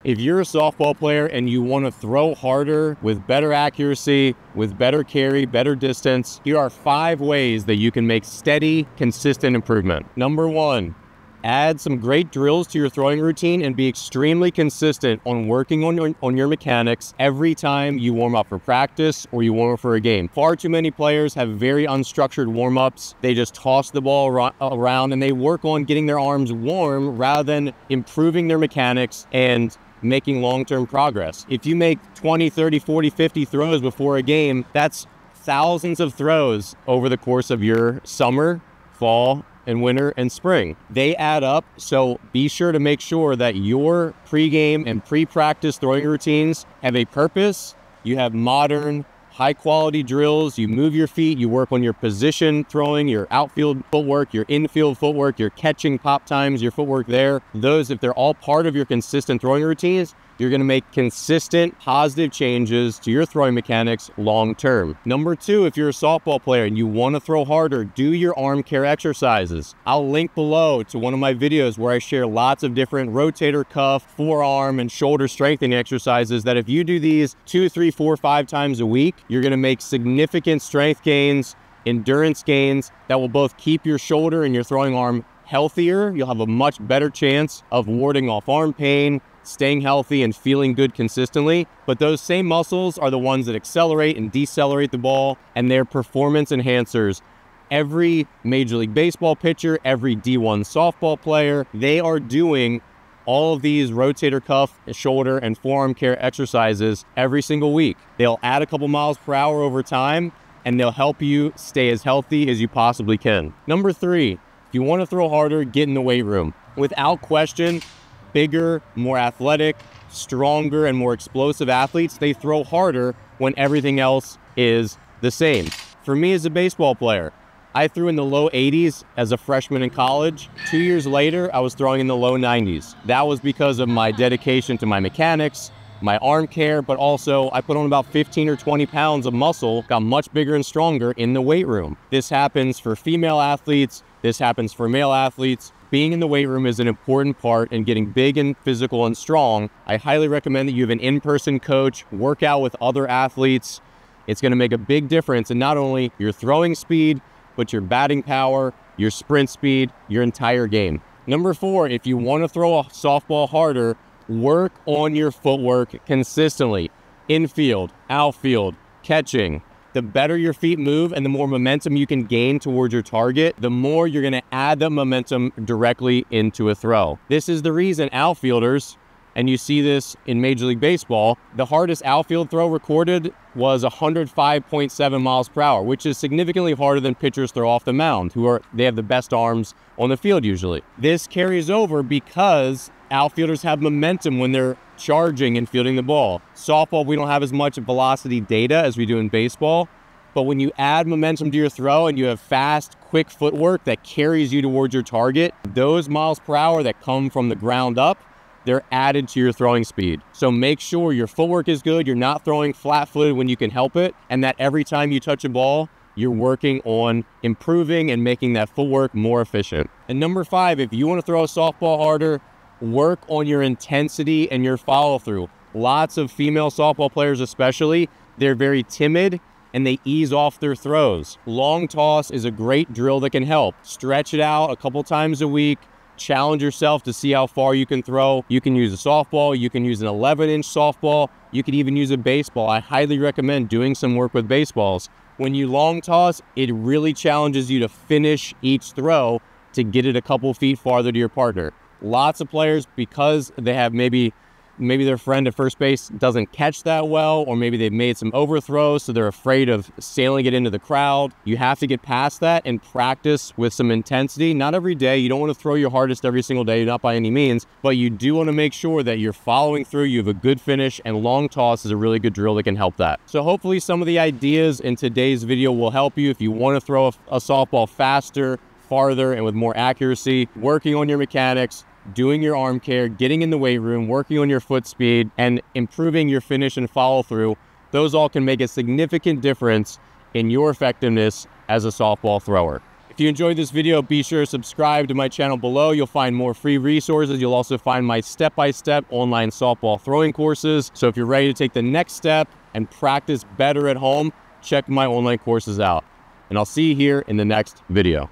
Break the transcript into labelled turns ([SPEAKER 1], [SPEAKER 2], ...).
[SPEAKER 1] If you're a softball player and you want to throw harder with better accuracy, with better carry, better distance, here are 5 ways that you can make steady, consistent improvement. Number 1, add some great drills to your throwing routine and be extremely consistent on working on your mechanics every time you warm up for practice or you warm up for a game. Far too many players have very unstructured warm-ups. They just toss the ball around and they work on getting their arms warm rather than improving their mechanics and making long-term progress. If you make 20, 30, 40, 50 throws before a game, that's thousands of throws over the course of your summer, fall, and winter and spring. They add up, so be sure to make sure that your pregame and pre-practice throwing routines have a purpose. You have modern, high-quality drills. You move your feet, you work on your position throwing, your outfield footwork, your infield footwork, your catching pop times, your footwork there. Those, if they're all part of your consistent throwing routines, you're going to make consistent positive changes to your throwing mechanics long term. Number 2, if you're a softball player and you want to throw harder, do your arm care exercises. I'll link below to one of my videos where I share lots of different rotator cuff, forearm, and shoulder strengthening exercises that if you do these 2, 3, 4, 5 times a week, you're going to make significant strength gains, endurance gains that will both keep your shoulder and your throwing arm healthier. You'll have a much better chance of warding off arm pain, staying healthy, and feeling good consistently. But those same muscles are the ones that accelerate and decelerate the ball, and they're performance enhancers. Every Major League Baseball pitcher, every D1 softball player, they are doing all of these rotator cuff, shoulder, and forearm care exercises every single week. They'll add a couple miles per hour over time, and they'll help you stay as healthy as you possibly can. Number 3, if you want to throw harder, get in the weight room. Without question, bigger, more athletic, stronger, and more explosive athletes, they throw harder when everything else is the same. For me as a baseball player, I threw in the low 80s as a freshman in college. 2 years later, I was throwing in the low 90s. That was because of my dedication to my mechanics, my arm care, but also I put on about 15 or 20 pounds of muscle, got much bigger and stronger in the weight room. This happens for female athletes, this happens for male athletes. Being in the weight room is an important part in getting big and physical and strong. I highly recommend that you have an in-person coach, work out with other athletes. It's going to make a big difference in not only your throwing speed, but your batting power, your sprint speed, your entire game. Number 4, if you want to throw a softball harder, work on your footwork consistently. Infield, outfield, catching. The better your feet move and the more momentum you can gain towards your target, the more you're going to add the momentum directly into a throw. This is the reason outfielders, and you see this in Major League Baseball, the hardest outfield throw recorded was 105.7 miles per hour, which is significantly harder than pitchers throw off the mound, they have the best arms on the field usually. This carries over because outfielders have momentum when they're charging and fielding the ball. Softball, we don't have as much velocity data as we do in baseball, but when you add momentum to your throw and you have fast, quick footwork that carries you towards your target, those miles per hour that come from the ground up, they're added to your throwing speed. So make sure your footwork is good, you're not throwing flat-footed when you can help it, and that every time you touch a ball, you're working on improving and making that footwork more efficient. And number 5, if you want to throw a softball harder, work on your intensity and your follow-through. Lots of female softball players especially, they're very timid and they ease off their throws. Long toss is a great drill that can help. Stretch it out a couple times a week. Challenge yourself to see how far you can throw. You can use a softball, you can use an 11-inch softball, you could even use a baseball. I highly recommend doing some work with baseballs. When you long toss, it really challenges you to finish each throw to get it a couple feet farther to your partner. Lots of players, because they have maybe their friend at first base doesn't catch that well, or maybe they've made some overthrows, so they're afraid of sailing it into the crowd. You have to get past that and practice with some intensity. Not every day. You don't want to throw your hardest every single day, not by any means, but you do want to make sure that you're following through, you have a good finish, and long toss is a really good drill that can help that. So hopefully some of the ideas in today's video will help you if you want to throw a softball faster, farther, and with more accuracy, working on your mechanics, doing your arm care, getting in the weight room, working on your foot speed, and improving your finish and follow through. Those all can make a significant difference in your effectiveness as a softball thrower. If you enjoyed this video, be sure to subscribe to my channel below. You'll find more free resources. You'll also find my step-by-step online softball throwing courses. So if you're ready to take the next step and practice better at home, check my online courses out. And I'll see you here in the next video.